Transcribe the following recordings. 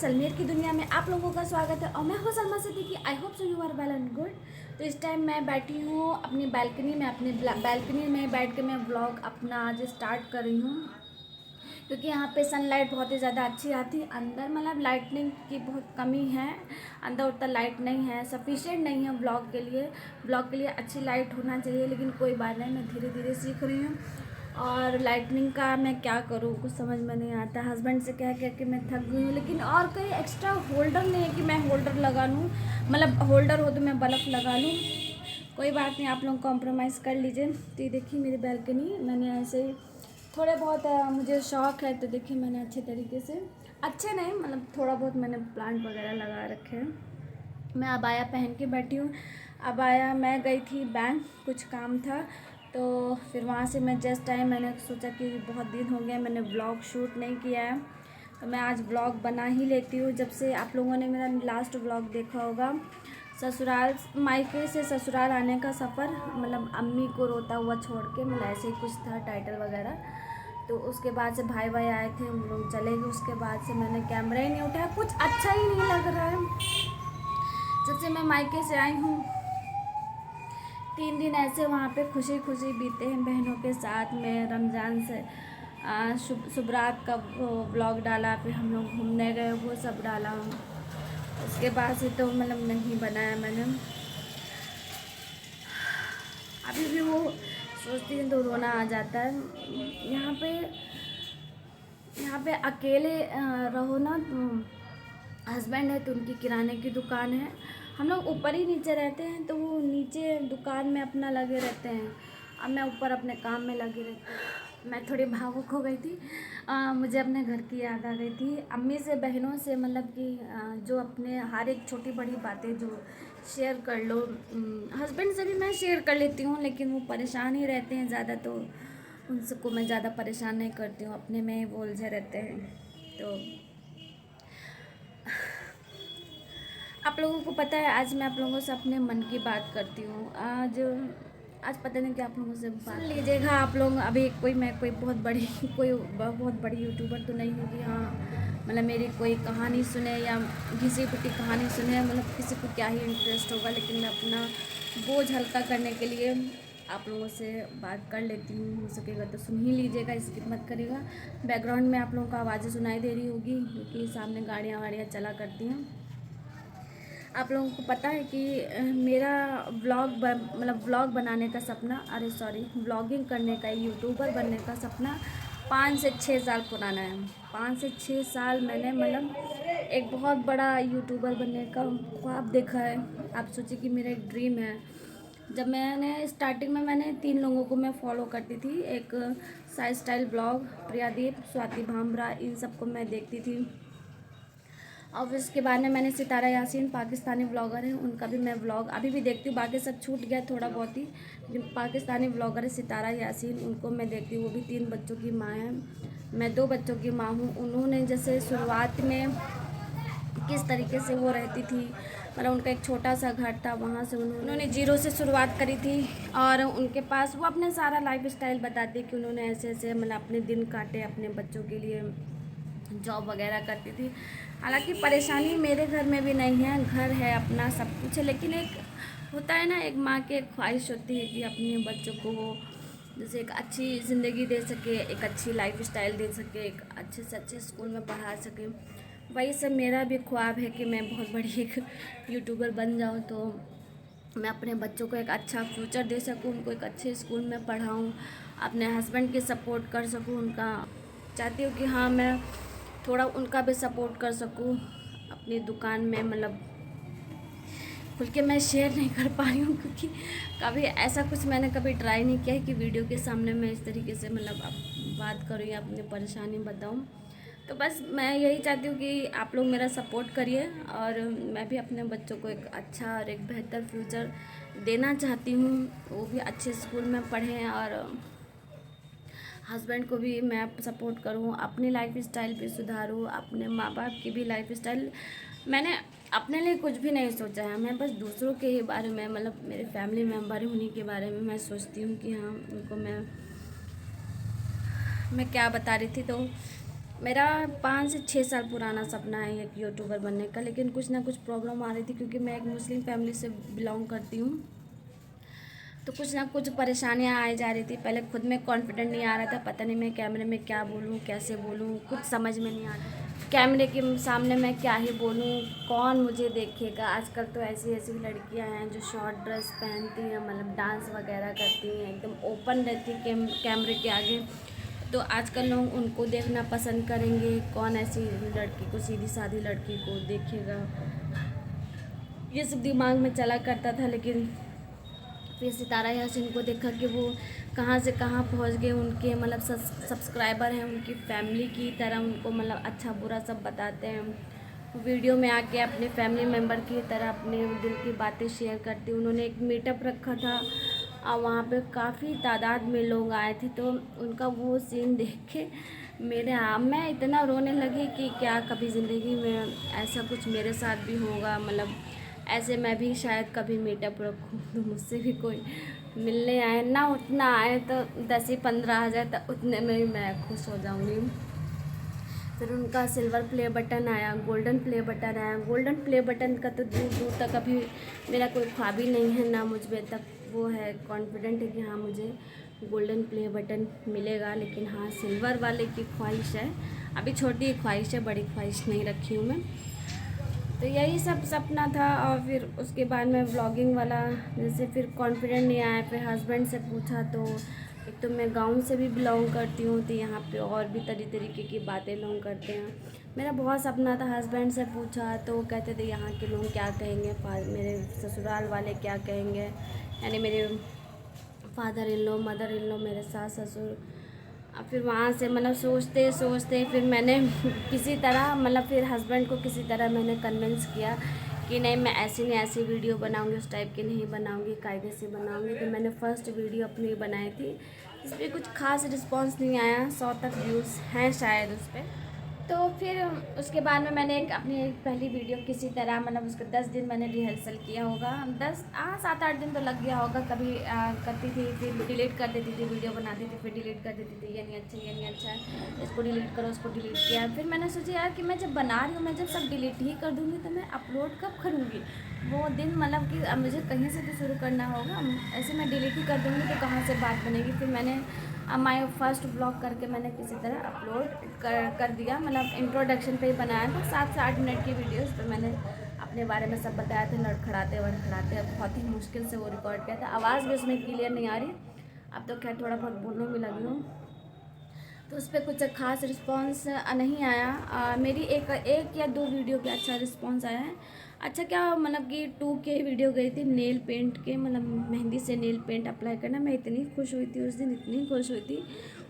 सलमेर की दुनिया में आप लोगों का स्वागत है और मैं हूँ Salma Siddiqui. I hope so you are well and good. तो इस टाइम मैं बैठी हूँ अपनी बैल्कनी में बैठ के मैं व्लॉग अपना आज स्टार्ट कर रही हूँ, क्योंकि यहाँ पे सनलाइट बहुत ही ज़्यादा अच्छी आती है। अंदर मतलब लाइटनिंग की बहुत कमी है, अंदर उतना लाइट नहीं है, सफिशिएंट नहीं है व्लॉग के लिए। व्लॉग के लिए अच्छी लाइट होना चाहिए, लेकिन कोई बात नहीं, मैं धीरे धीरे सीख रही हूँ। और लाइटनिंग का मैं क्या करूँ कुछ समझ में नहीं आता। हस्बैंड से कह के मैं थक गई हूँ, लेकिन और कहीं एक्स्ट्रा होल्डर नहीं है कि मैं होल्डर लगा लूँ, मतलब होल्डर हो तो मैं बल्ब लगा लूँ। कोई बात नहीं, आप लोग कॉम्प्रोमाइज़ कर लीजिए। तो ये देखिए मेरी बैल्कनी, मैंने ऐसे ही थोड़े बहुत मुझे शौक़ है, तो देखिए मैंने अच्छे तरीके से, अच्छे नहीं मतलब थोड़ा बहुत मैंने प्लांट वगैरह लगा रखे हैं। मैं अबाया पहन के बैठी हूँ। अबाया मैं गई थी बैंक, कुछ काम था, तो फिर वहाँ से मैं जस्ट आई। मैंने सोचा कि बहुत दिन हो गए मैंने व्लॉग शूट नहीं किया है, तो मैं आज व्लॉग बना ही लेती हूँ। जब से आप लोगों ने मेरा लास्ट व्लॉग देखा होगा, ससुराल मायके से ससुराल आने का सफ़र, मतलब अम्मी को रोता हुआ छोड़ के, मतलब ऐसे ही कुछ था टाइटल वगैरह। तो उसके बाद से भाई आए थे, हम लोग चले गए। उसके बाद से मैंने कैमरा ही नहीं उठाया, कुछ अच्छा ही नहीं लग रहा है। जब से मैं मायके से आई हूँ, 3 दिन ऐसे वहाँ पे खुशी खुशी बीते हैं बहनों के साथ में। रमज़ान से शुभ रात का वो ब्लॉग डाला, फिर हम लोग घूमने गए, वो सब डाला। उसके बाद से तो मतलब नहीं बनाया मैंने। अभी भी वो सोचती हूँ तो रोना आ जाता है। यहाँ पे अकेले रहो ना, तो हस्बैंड है तो उनकी किराने की दुकान है, हम लोग ऊपर ही नीचे रहते हैं, तो वो नीचे दुकान में अपना लगे रहते हैं, अब मैं ऊपर अपने काम में लगी रहती हूँ। मैं थोड़ी भावुक हो गई थी, मुझे अपने घर की याद आ गई थी, अम्मी से, बहनों से, मतलब कि जो अपने हर एक छोटी बड़ी बातें जो शेयर कर लो। हस्बैंड से भी मैं शेयर कर लेती हूँ, लेकिन वो परेशान ही रहते हैं ज़्यादा, तो उन सबको मैं ज़्यादा परेशान नहीं करती हूँ, अपने में ही वो उलझे रहते हैं। तो आप लोगों को पता है, आज मैं आप लोगों से अपने मन की बात करती हूँ। आज पता नहीं कि आप लोगों से बात लीजिएगा आप लोग। अभी मैं कोई बहुत बड़ी यूट्यूबर तो नहीं होगी, हाँ मतलब मेरी कोई कहानी सुने या घिसी पिटी कहानी सुने, मतलब किसी को क्या ही इंटरेस्ट होगा, लेकिन मैं अपना बोझ हल्का करने के लिए आप लोगों से बात कर लेती हूँ। हो सकेगा तो सुन ही लीजिएगा, स्किप मत करिएगा। बैकग्राउंड में आप लोगों को आवाज़ें सुनाई दे रही होगी, क्योंकि सामने गाड़ियाँ वाड़ियाँ चला करती हैं। आप लोगों को पता है कि मेरा व्लॉग बनाने का सपना, व्लॉगिंग करने का, यूट्यूबर बनने का सपना 5 से 6 साल पुराना है। 5 से 6 साल मैंने मतलब एक बहुत बड़ा यूट्यूबर बनने का ख्वाब देखा है। आप सोचिए कि मेरा एक ड्रीम है। जब मैंने स्टार्टिंग में, मैंने 3 लोगों को मैं फॉलो करती थी, एक साई स्टाइल ब्लॉग, प्रियादीप, स्वाति भामरा, इन सबको मैं देखती थी। और उसके बाद में मैंने सितारा यासीन, पाकिस्तानी ब्लॉगर हैं, उनका भी मैं व्लॉग अभी भी देखती हूँ, बाकी सब छूट गया थोड़ा बहुत ही, लेकिन पाकिस्तानी ब्लॉगर है सितारा यासीन, उनको मैं देखती हूँ। वो भी 3 बच्चों की माँ है, मैं 2 बच्चों की माँ हूँ। उन्होंने जैसे शुरुआत में किस तरीके से वो रहती थी, मतलब उनका एक छोटा सा घर था, वहाँ से उन्होंने जीरो से शुरुआत करी थी। और उनके पास वो अपने सारा लाइफ स्टाइल बताती कि उन्होंने ऐसे ऐसे मतलब अपने दिन काटे, अपने बच्चों के लिए जॉब वगैरह करती थी। हालांकि परेशानी मेरे घर में भी नहीं है, घर है अपना, सब कुछ है, लेकिन एक होता है ना, एक माँ की एक ख्वाहिश होती है कि अपने बच्चों को जैसे एक अच्छी ज़िंदगी दे सके, एक अच्छी लाइफ स्टाइल दे सके, एक अच्छे से अच्छे स्कूल में पढ़ा सके। वही सब मेरा भी ख्वाब है कि मैं बहुत बड़ी एक यूट्यूबर बन जाऊँ, तो मैं अपने बच्चों को एक अच्छा फ्यूचर दे सकूँ, उनको एक अच्छे स्कूल में पढ़ाऊँ, अपने हस्बैंड की सपोर्ट कर सकूँ। उनका चाहती हूँ कि हाँ मैं थोड़ा उनका भी सपोर्ट कर सकूँ अपनी दुकान में, मतलब खुल के मैं शेयर नहीं कर पा रही हूँ, क्योंकि कभी ऐसा कुछ मैंने कभी ट्राई नहीं किया है कि वीडियो के सामने मैं इस तरीके से मतलब बात करूँ या अपनी परेशानी बताऊँ। तो बस मैं यही चाहती हूँ कि आप लोग मेरा सपोर्ट करिए, और मैं भी अपने बच्चों को एक अच्छा और एक बेहतर फ्यूचर देना चाहती हूँ, वो भी अच्छे स्कूल में पढ़ें, और हस्बैंड को भी मैं सपोर्ट करूँ, अपनी लाइफ स्टाइल भी सुधारूँ, अपने माँ बाप की भी लाइफ स्टाइल। मैंने अपने लिए कुछ भी नहीं सोचा है, मैं बस दूसरों के ही बारे में, मतलब मेरे फैमिली मेम्बर उन्हीं के बारे में मैं सोचती हूँ कि हाँ उनको मैं क्या बता रही थी। तो मेरा 5 से 6 साल पुराना सपना है एक यूट्यूबर बनने का, लेकिन कुछ ना कुछ प्रॉब्लम आ रही थी क्योंकि मैं एक मुस्लिम फैमिली से बिलोंग करती हूँ। तो कुछ ना कुछ परेशानियाँ आई जा रही थी। पहले खुद में कॉन्फिडेंट नहीं आ रहा था, पता नहीं मैं कैमरे में क्या बोलूँ, कैसे बोलूँ, कुछ समझ में नहीं आ रहा। कैमरे के सामने मैं क्या ही बोलूँ, कौन मुझे देखेगा। आजकल तो ऐसी ऐसी लड़कियां हैं जो शॉर्ट ड्रेस पहनती हैं, मतलब डांस वगैरह करती हैं, एकदम ओपन रहती कैमरे के आगे। तो आजकल लोग उनको देखना पसंद करेंगे, कौन ऐसी लड़की को, सीधी सादी लड़की को देखेगा। ये सब दिमाग में चला करता था। लेकिन फिर सितारा यासीन को देखा कि वो कहाँ से कहाँ पहुँच गए। उनके मतलब सब्सक्राइबर हैं, उनकी फैमिली की तरह उनको मतलब अच्छा बुरा सब बताते हैं। वीडियो में आके अपने फैमिली मेम्बर की तरह अपने दिल की बातें शेयर करती। उन्होंने एक मीटअप रखा था और वहाँ पे काफ़ी तादाद में लोग आए थे। तो उनका वो सीन देख के मैं इतना रोने लगी कि क्या कभी ज़िंदगी में ऐसा कुछ मेरे साथ भी होगा। मतलब ऐसे मैं भी शायद कभी मीटअप रखूँ तो मुझसे भी कोई मिलने आए ना, उतना आए तो 10 ही 15 हज़ार, तो उतने में ही मैं खुश हो जाऊँगी। फिर उनका सिल्वर प्ले बटन आया, गोल्डन प्ले बटन आया। गोल्डन प्ले बटन का तो दूर दूर तक अभी मेरा कोई ख्वाब ही नहीं है, ना मुझ में तक वो है कॉन्फिडेंट है कि हाँ मुझे गोल्डन प्ले बटन मिलेगा। लेकिन हाँ, सिल्वर वाले की ख्वाहिश है, अभी छोटी ख्वाहिश है, बड़ी ख्वाहिश नहीं रखी हूँ मैं। तो यही सब सपना था। और फिर उसके बाद में व्लॉगिंग वाला जैसे फिर कॉन्फिडेंट नहीं आया। फिर हस्बैंड से पूछा तो एक तो मैं गांव से भी बिलोंग करती हूँ, तो यहाँ पे और भी तरीके की बातें लोग करते हैं। मेरा बहुत सपना था। हस्बैंड से पूछा तो वो कहते थे यहाँ के लोग क्या कहेंगे, मेरे ससुराल वाले क्या कहेंगे, यानी मेरे father in low, mother in लो, मेरे सास ससुर। फिर वहाँ से मतलब सोचते सोचते फिर मैंने किसी तरह मतलब फिर हस्बैंड को किसी तरह मैंने कन्विंस किया कि नहीं, मैं ऐसी नहीं ऐसी वीडियो बनाऊंगी, उस टाइप की नहीं बनाऊंगी, कायदे से बनाऊंगी। तो मैंने फ़र्स्ट वीडियो अपनी बनाई थी, इस पर कुछ खास रिस्पांस नहीं आया, 100 तक व्यूज़ हैं शायद उस पर। तो फिर उसके बाद में मैंने अपनी एक पहली वीडियो किसी तरह मतलब उसको 10 दिन मैंने रिहर्सल किया होगा, 7-8 दिन तो लग गया होगा। कभी करती थी, फिर डिलीट कर देती थी, वीडियो बनाती थी, फिर डिलीट कर देती थी, ये नहीं अच्छा, ये नहीं अच्छा है, इसको डिलीट करो, उसको डिलीट किया। फिर मैंने सोचा यार कि मैं जब बना रही हूँ, मैं जब सब डिलीट ही कर दूँगी तो मैं अपलोड कब करूँगी। वो दिन मतलब कि अब मुझे कहीं से तो शुरू करना होगा, ऐसे मैं डिलीट ही कर दूँगी तो कहाँ से बात बनेगी। फिर मैंने माई फर्स्ट ब्लॉग करके मैंने किसी तरह अपलोड कर दिया। मतलब इंट्रोडक्शन पे ही बनाया था, 7 से 8 मिनट की वीडियो। उस पर मैंने अपने बारे में सब बताया था, लड़खड़ाते वड़खड़ाते। बहुत ही मुश्किल से वो रिकॉर्ड किया था, आवाज़ भी उसमें क्लियर नहीं आ रही। अब तो खैर थोड़ा बहुत बोलने में लगी हूँ। तो उस पर कुछ खास रिस्पांस नहीं आया। मेरी एक या 2 वीडियो पे अच्छा रिस्पांस आया है। अच्छा क्या मतलब कि 2K वीडियो गई थी नेल पेंट के, मतलब मेहंदी से नेल पेंट अप्लाई करना। मैं इतनी खुश हुई थी उस दिन, इतनी खुश हुई थी।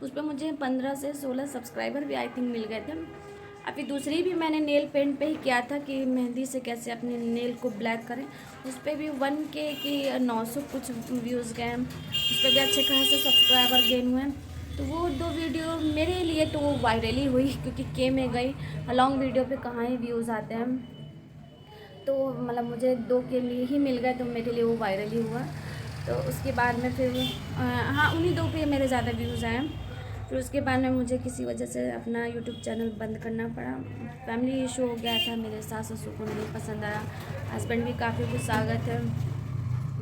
उस पर मुझे 15 से 16 सब्सक्राइबर भी आई थिंक मिल गए थे। अभी दूसरी भी मैंने नेल पेंट पे ही किया था कि मेहंदी से कैसे अपने नेल को ब्लैक करें। उस पर भी 1K की 900 कुछ व्यूज़ गए हैं। उस पर भी अच्छे खासे सब्सक्राइबर गेन हुए हैं। तो वो 2 वीडियो मेरे लिए तो वो वायरल ही हुई, क्योंकि के में गई। लॉन्ग वीडियो पे कहाँ ही व्यूज़ आते हैं। तो मतलब मुझे 2 के लिए ही मिल गए, तो मेरे लिए वो वायरल ही हुआ। तो उसके बाद में फिर हाँ, उन्हीं 2 पे मेरे ज़्यादा व्यूज़ आए। फिर उसके बाद में मुझे किसी वजह से अपना यूट्यूब चैनल बंद करना पड़ा। फैमिली इशू हो गया था, मेरे सास ससुर को नहीं पसंद आया, हस्बैंड भी काफ़ी गुस्सा आ गए थे।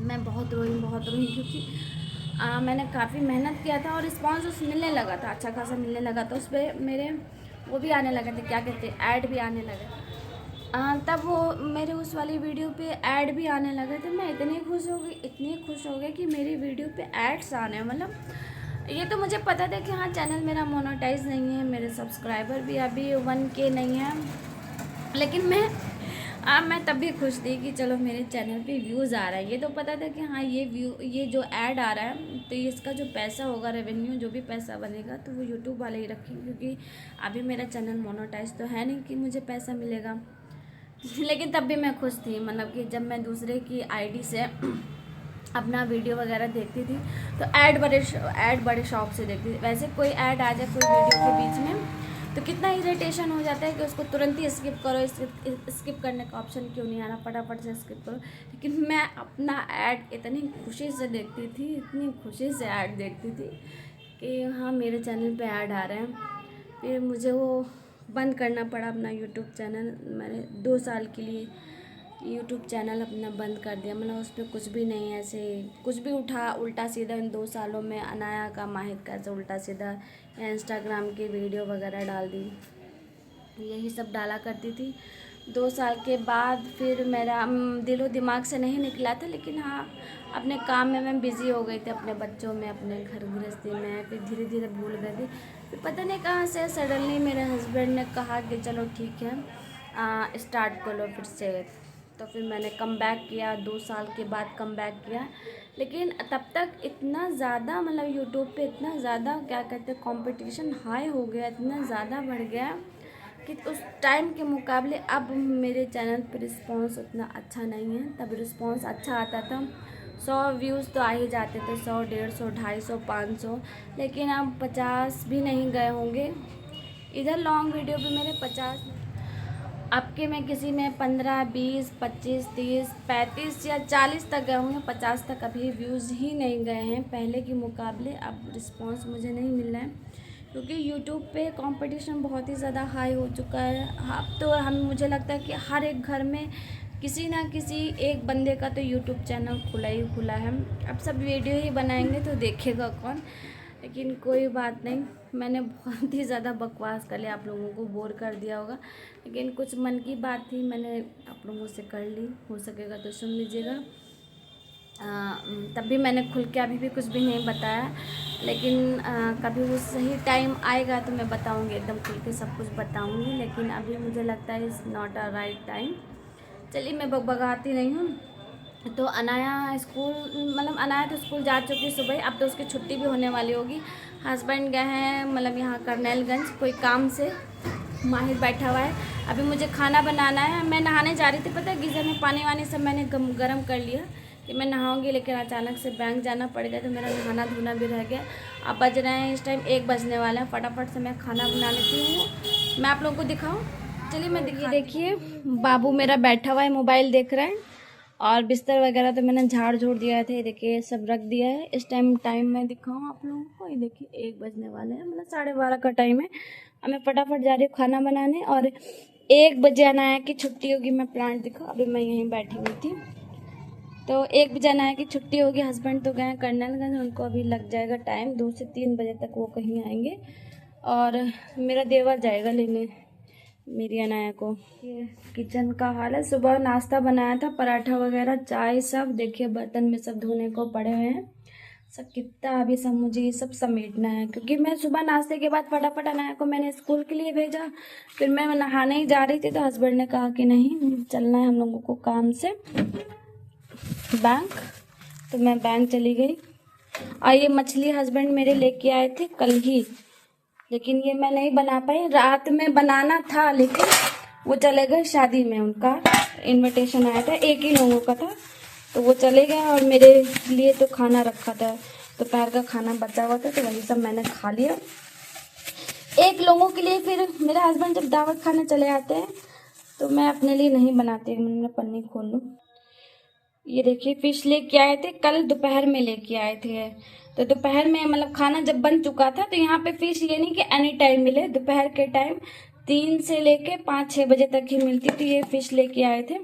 मैं बहुत रोई क्योंकि मैंने काफ़ी मेहनत किया था और रिस्पॉन्स उस मिलने लगा था, अच्छा खासा मिलने लगा था। उस पर मेरे वो भी आने लगे थे, क्या कहते हैं, ऐड भी आने लगे। तब वो मेरे उस वाली वीडियो पे ऐड भी आने लगे थे। मैं इतनी खुश हो गई कि मेरी वीडियो पे ऐड्स आने हैं। मतलब ये तो मुझे पता था कि हाँ, चैनल मेरा मोनेटाइज नहीं है, मेरे सब्सक्राइबर भी अभी 1K नहीं है। लेकिन मैं तब भी खुश थी कि चलो मेरे चैनल पे व्यूज़ आ रहा है। ये तो पता था कि हाँ, ये जो ऐड आ रहा है तो इसका जो पैसा होगा, रेवेन्यू जो भी पैसा बनेगा, तो वो यूट्यूब वाले ही रखेंगे, क्योंकि अभी मेरा चैनल मोनेटाइज तो है नहीं कि मुझे पैसा मिलेगा। लेकिन तब भी मैं खुश थी। मतलब कि जब मैं दूसरे की आईडी से अपना वीडियो वगैरह देखती थी तो ऐड बड़े शौक से देखती थी। वैसे कोई ऐड आ जाए कोई वीडियो के बीच में तो कितना इरिटेशन हो जाता है कि उसको तुरंत ही स्किप करो। स्किप करने का ऑप्शन क्यों नहीं आ रहा, फटाफट से स्किप करो। लेकिन मैं अपना ऐड इतनी खुशी से देखती थी, इतनी खुशी से ऐड देखती थी कि हाँ, मेरे चैनल पे ऐड आ रहे हैं। फिर मुझे वो बंद करना पड़ा अपना यूट्यूब चैनल। मैंने 2 साल के लिए यूट्यूब चैनल अपना बंद कर दिया। मतलब उस पर कुछ भी नहीं, ऐसे कुछ भी उल्टा सीधा इन 2 सालों में अनाया का माहिर कैसे उल्टा सीधा या इंस्टाग्राम की वीडियो वगैरह डाल दी, यही सब डाला करती थी। 2 साल के बाद फिर मेरा दिलो दिमाग से नहीं निकला था, लेकिन हाँ अपने काम में मैं बिज़ी हो गई थी, अपने बच्चों में, अपने घर गृहस्थी में। फिर धीरे धीरे भूल गई थी। फिर पता नहीं कहाँ से सडनली मेरे हस्बैंड ने कहा कि चलो ठीक है स्टार्ट कर लो फिर से। तो फिर मैंने कम बैक किया, 2 साल के बाद कम बैक किया। लेकिन तब तक इतना ज़्यादा मतलब यूट्यूब पे इतना ज़्यादा क्या कहते हैं कंपटीशन हाई हो गया, इतना ज़्यादा बढ़ गया कि उस टाइम के मुकाबले अब मेरे चैनल पर रिस्पांस उतना अच्छा नहीं है। तब रिस्पांस अच्छा आता था, 100 व्यूज़ तो आ ही जाते थे, 100, 150, 250, 500। लेकिन अब 50 भी नहीं गए होंगे। इधर लॉन्ग वीडियो पे मेरे 50, आपके में किसी में 15, 20, 25, 30, 35 या 40 तक गए होंगे, 50 तक अभी व्यूज़ ही नहीं गए हैं पहले के मुकाबले। अब रिस्पांस मुझे नहीं मिल रहा है क्योंकि यूट्यूब पे कंपटीशन बहुत ही ज़्यादा हाई हो चुका है। अब तो मुझे लगता है कि हर एक घर में किसी ना किसी एक बंदे का तो यूट्यूब चैनल खुला ही खुला है। अब सब वीडियो ही बनाएंगे तो देखेगा कौन। लेकिन कोई बात नहीं, मैंने बहुत ही ज़्यादा बकवास कर लिया, आप लोगों को बोर कर दिया होगा। लेकिन कुछ मन की बात थी, मैंने आप लोगों से कर ली, हो सकेगा तो सुन लीजिएगा। तब भी मैंने खुल के अभी भी कुछ भी नहीं बताया, लेकिन कभी वो सही टाइम आएगा तो मैं बताऊंगी, एकदम खुल के सब कुछ बताऊंगी। लेकिन अभी मुझे लगता है is not a right time. चलिए मैं बकबकाती नहीं हूँ। तो अनाया स्कूल, मतलब अनाया तो स्कूल जा चुकी सुबह, अब तो उसकी छुट्टी भी होने वाली होगी। हस्बैंड गए हैं मतलब यहाँ करनेलगंज कोई काम से, माहिर बैठा हुआ है। अभी मुझे खाना बनाना है। मैं नहाने जा रही थी, पता है गीज़र में पानी वानी सब मैंने गर्म कर लिया कि मैं नहाऊंगी, लेकिन अचानक से बैंक जाना पड़ गया तो मेरा नहाना धोना भी रह गया। अब बज रहे हैं इस टाइम 1 बजने वाला है। फटाफट से मैं खाना बना लेती हूँ, मैं आप लोगों को दिखाऊँ। चलिए मैं देखिए बाबू मेरा बैठा हुआ है, मोबाइल देख रहा है। और बिस्तर वगैरह तो मैंने झाड़ झोड़ दिया था, ये देखिए सब रख दिया है। इस टाइम मैं दिखाऊँ आप लोगों को, ये देखिए 1 बजने वाले हैं, मतलब 12:30 का टाइम है। अब मैं फटाफट जा रही हूँ खाना बनाने। और 1 बजे अनाया की छुट्टी होगी। मैं प्लांट दिखाऊँ, अभी मैं यहीं बैठी हुई थी। तो 1 बजे अनाया की छुट्टी होगी। हस्बैंड तो गए हैं करनेलगंज, उनको अभी लग जाएगा टाइम, 2 से 3 बजे तक वो कहीं आएंगे। और मेरा देवर जाएगा लेने मेरी अनाया को। ये किचन का हाल है। सुबह नाश्ता बनाया था, पराठा वगैरह, चाय, सब देखिए बर्तन में सब धोने को पड़े हुए हैं। सब कितना अभी सब मुझे ये सब समेटना है, क्योंकि मैं सुबह नाश्ते के बाद फटाफट अनाया को मैंने स्कूल के लिए भेजा। फिर मैं नहाने ही जा रही थी तो हस्बैंड ने कहा कि नहीं चलना है हम लोगों को काम से बैंक। तो मैं बैंक चली गई। और ये मछली हस्बैंड मेरे लेके आए थे कल ही, लेकिन ये मैं नहीं बना पाई। रात में बनाना था लेकिन वो चले गए शादी में, उनका इनविटेशन आया था, एक ही लोगों का था, तो वो चले गए। और मेरे लिए तो खाना रखा था, दोपहर का खाना बचा हुआ था, तो वही सब मैंने खा लिया एक लोगों के लिए। फिर मेरे हस्बैंड जब दावत खाने चले आते हैं तो मैं अपने लिए नहीं बनाती। मैंने पन्नी खोल लूँ, ये देखिए फिश लेके आए थे, कल दोपहर में लेके आए थे। तो दोपहर में मतलब खाना जब बन चुका था, तो यहाँ पे फिश ये नहीं कि एनी टाइम मिले, दोपहर के टाइम 3 से लेके 5-6 बजे तक ही मिलती थी। ये फिश लेके आए थे,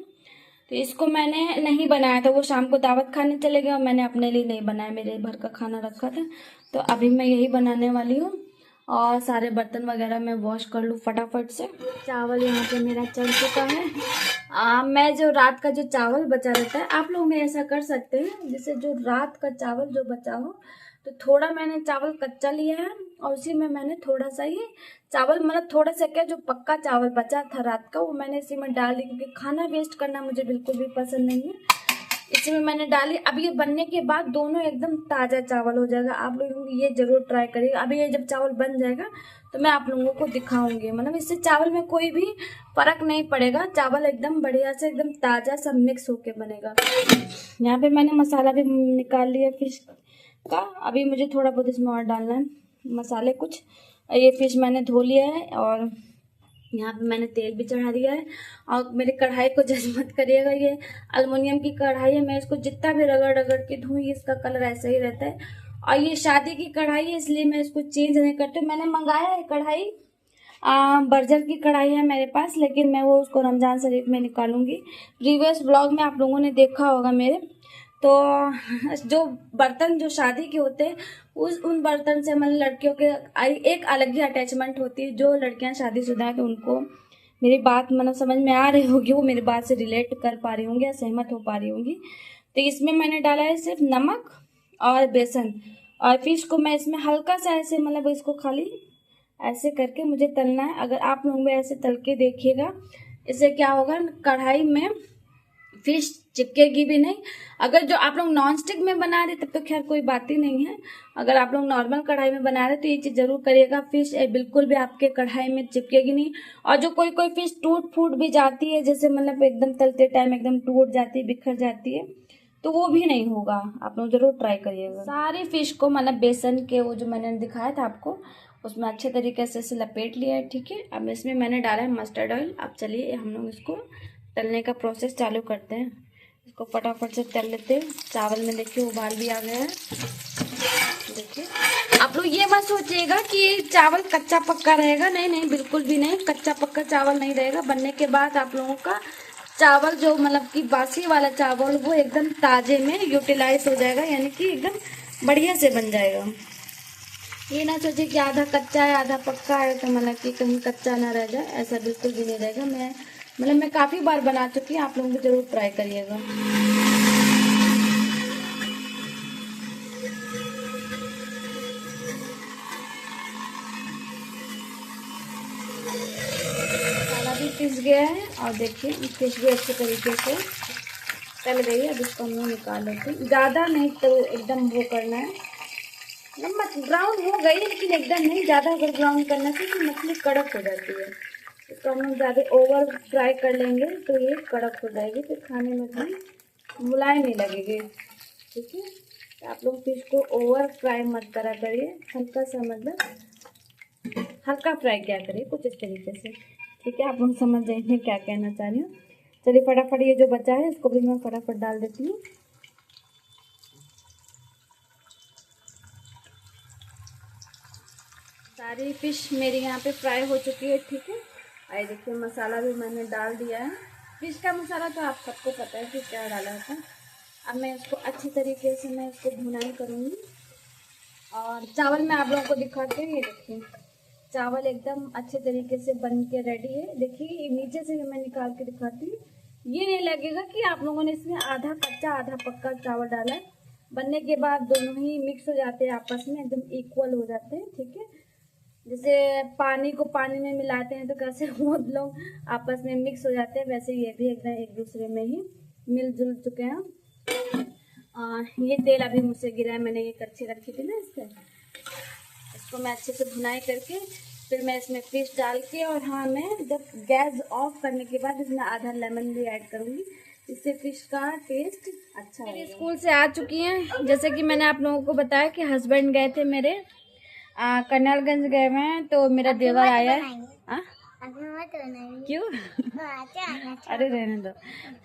तो इसको मैंने नहीं बनाया था। वो शाम को दावत खाने चले गए और मैंने अपने लिए नहीं बनाया, मेरे भर का खाना रखा था। तो अभी मैं यही बनाने वाली हूँ और सारे बर्तन वगैरह मैं वॉश कर लूँ फटाफट से। चावल यहाँ पे मेरा चल चुका है। मैं जो रात का जो चावल बचा रहता है, आप लोग में ऐसा कर सकते हैं, जैसे जो रात का चावल जो बचा हो, तो थोड़ा मैंने चावल कच्चा लिया है और उसी में मैंने थोड़ा सा ही चावल, मतलब थोड़ा सा क्या, जो पक्का चावल बचा था रात का वो मैंने इसी में डाल दी, क्योंकि खाना वेस्ट करना मुझे बिल्कुल भी पसंद नहीं है। इसी में मैंने डाली। अब ये बनने के बाद दोनों एकदम ताज़ा चावल हो जाएगा। आप लोग ये जरूर ट्राई करिएगा। अभी ये जब चावल बन जाएगा तो मैं आप लोगों को दिखाऊंगी। मतलब इससे चावल में कोई भी फर्क नहीं पड़ेगा, चावल एकदम बढ़िया से एकदम ताज़ा सब मिक्स होके बनेगा। यहाँ पे मैंने मसाला भी निकाल लिया फिश का। अभी मुझे थोड़ा बहुत इसमें और डालना है मसाले कुछ। ये फिश मैंने धो लिया है और यहाँ पे मैंने तेल भी चढ़ा दिया है। और मेरी कढ़ाई को जज मत करिएगा, ये अल्मुनियम की कढ़ाई है, मैं इसको जितना भी रगड़ रगड़ के धोऊँ इसका कलर ऐसा ही रहता है। और ये शादी की कढ़ाई है, इसलिए मैं इसको चेंज नहीं करती। मैंने मंगाया है कढ़ाई, बर्जर की कढ़ाई है मेरे पास, लेकिन मैं वो उसको रमज़ान शरीफ में निकालूंगी। प्रीवियस ब्लॉग में आप लोगों ने देखा होगा मेरे, तो जो बर्तन जो शादी के होते हैं उन बर्तन से मतलब लड़कियों के एक अलग ही अटैचमेंट होती है। जो लड़कियां शादीशुदा हैं तो उनको मेरी बात मतलब समझ में आ रही होगी, वो मेरी बात से रिलेट कर पा रही होंगी या सहमत हो पा रही होंगी। तो इसमें मैंने डाला है सिर्फ नमक और बेसन, और फिश को मैं इसमें हल्का सा ऐसे मतलब इसको खाली ऐसे करके मुझे तलना है। अगर आप लोग भी ऐसे तल के देखिएगा, इससे क्या होगा, कढ़ाई में फिश चिपकेगी भी नहीं। अगर जो आप लोग नॉन स्टिक में बना रहे तब तो खैर कोई बात ही नहीं है, अगर आप लोग नॉर्मल कढ़ाई में बना रहे तो ये चीज़ जरूर करिएगा, फिश बिल्कुल भी आपके कढ़ाई में चिपकेगी नहीं। और जो कोई कोई फिश टूट फूट भी जाती है, जैसे मतलब एकदम तलते टाइम एकदम टूट जाती है, बिखर जाती है, तो वो भी नहीं होगा। आप लोग जरूर ट्राई करिएगा। सारी फिश को मतलब बेसन के वो जो मैंने दिखाया था आपको, उसमें अच्छे तरीके से इसे लपेट लिया है, ठीक है। अब इसमें मैंने डाला है मस्टर्ड ऑयल। अब चलिए हम लोग इसको तलने का प्रोसेस चालू करते हैं। इसको फटाफट से तल लेते हैं। चावल में देखिए उबाल भी आ गया है। देखिए आप लोग ये मत सोचिएगा कि चावल कच्चा पक्का रहेगा, नहीं नहीं, बिल्कुल भी नहीं, कच्चा पक्का चावल नहीं रहेगा। बनने के बाद आप लोगों का चावल जो मतलब कि बासी वाला चावल वो एकदम ताजे में यूटिलाइज हो जाएगा, यानी कि एकदम बढ़िया से बन जाएगा। ये ना सोचिए कि आधा कच्चा है आधा पक्का है, तो मतलब कि कहीं कच्चा ना रह जाए, ऐसा बिल्कुल भी नहीं रहेगा। मैं काफ़ी बार बना चुकी हूँ, आप लोग भी जरूर ट्राई करिएगा। मसाला भी पिस गया है और देखिए फिश भी अच्छे तरीके से तल गई है। अब इसको हम लोग निकाल लेते हैं। ज़्यादा नहीं तो एकदम वो करना है, ब्राउन हो गई लेकिन एकदम नहीं, ज़्यादा अगर ब्राउन करना से तो मछली कड़क हो जाती है। इसको हम लोग ज़्यादा ओवर फ्राई कर लेंगे तो ये कड़क हो जाएगी, फिर खाने में भी मुलायम नहीं लगेगी, ठीक है। तो आप लोग फिश को ओवर फ्राई मत करा करिए, हल्का सा मतलब हल्का फ्राई किया करिए कुछ इस तरीके से, ठीक है। आप लोग समझ जाएंगे क्या कहना चाह रही हूँ। चलिए फटाफट ये जो बचा है इसको भी मैं फटाफट डाल देती हूँ। सारी फिश मेरी यहाँ पे फ्राई हो चुकी है, ठीक है। आइए देखिए मसाला भी मैंने डाल दिया है। फिश का मसाला तो आप सबको पता है कि क्या डाला था। अब मैं इसको अच्छी तरीके से मैं इसको भुनाई करूँगी और चावल मैं आप लोगों को दिखाती हूँ। ये देखिए चावल एकदम अच्छे तरीके से बन के रेडी है। देखिए नीचे से मैं निकाल के दिखाती हूँ, ये नहीं लगेगा कि आप लोगों ने इसमें आधा कच्चा आधा पक्का चावल डाला है। बनने के बाद दोनों ही मिक्स हो जाते हैं आपस में, एकदम इक्वल हो जाते हैं, ठीक है। जैसे पानी को पानी में मिलाते हैं तो कैसे वो लोग आपस में मिक्स हो जाते हैं, वैसे ये भी एकदम एक दूसरे में ही मिलजुल चुके हैं। ये तेल अभी मुझसे गिरा है, मैंने ये कच्ची रखी थी ना इससे, इसको मैं अच्छे से भुनाई करके फिर मैं इसमें फिश डाल के, और हाँ मैं जब गैस ऑफ करने के बाद इसमें आधा लेमन भी ऐड करूँगी, इससे फिश का टेस्ट अच्छा है। स्कूल से आ चुकी हैं, जैसे कि मैंने आप लोगों को बताया कि हस्बैंड गए थे मेरे कन्नौलगंज गए हुए हैं, तो मेरा देवर आया है। क्यों? अरे रहने दो।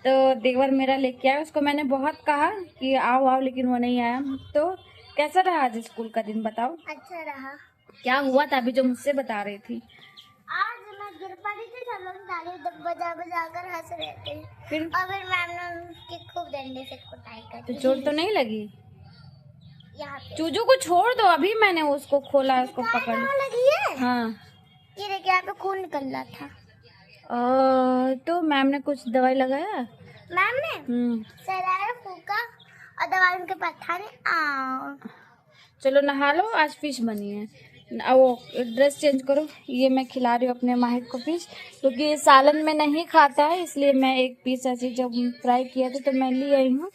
तो देवर मेरा लेके आया, उसको मैंने बहुत कहा कि आओ आओ, लेकिन वो नहीं आया। तो कैसा रहा आज स्कूल का दिन बताओ? अच्छा रहा। क्या हुआ था अभी जो मुझसे बता रही थी? आज मैं गिर पड़ी थी, सब लोग ताली बजा बजा कर हंस रहे थे, फिर और फिर मैम ने उसकी खूब डंडे से कुटाई कर तो दी। चोट तो नहीं लगी? यहाँ पे चूजू को छोड़ दो, अभी मैंने उसको खोला, उसको पकड़ लगी है। हाँ ये देखिए यहाँ पे खून निकल रहा था। तो मैम ने कुछ दवाई लगाया? मैम ने सराय फूका और दवाई उनके पास था नहीं। चलो नहा लो, आज फिश बनी है। वो ड्रेस चेंज करो, ये मैं खिला रही हूँ अपने माहिर को फिश, क्योंकि सालन में नहीं खाता है, इसलिए मैं एक पीस ऐसे जब फ्राई किया था तो मैं ले आई हूँ,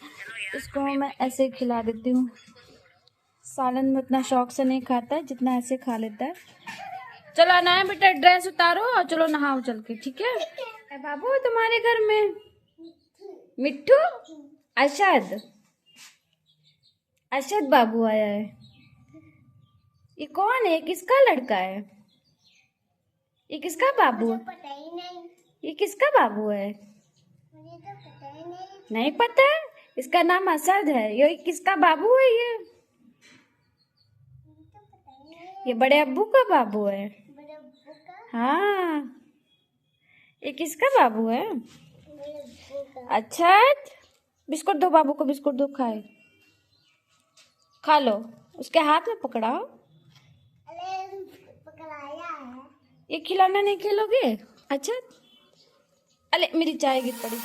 इसको मैं ऐसे ही खिला देती हूँ। सालन में उतना शौक से नहीं खाता है जितना ऐसे खा लेता है। चलो अनाया बेटा ड्रेस उतारो और चलो नहाओ चल के, ठीक है। बाबू तुम्हारे घर में मिट्टू अरशद बाबू आया है। ये कौन है? किसका लड़का है? ये किसका बाबू है? पता ही नहीं। ये किसका बाबू है? मुझे तो पता ही नहीं। नहीं पता है? इसका नाम असद है। ये किसका बाबू है? मुझे तो पता ही नहीं। ये बड़े अब्बू का बाबू है। बड़े अब्बू का? हाँ, ये किसका बाबू है? मेरे फूफा। अच्छा, बिस्कुट दो बाबू को, बिस्कुट दो, खाए, खा लो, उसके हाथ में पकड़ाओ। अरे पकड़ाया है। ये खिलौना नहीं खेलोगे? अच्छा, अरे मेरी चाय गिर पड़ी।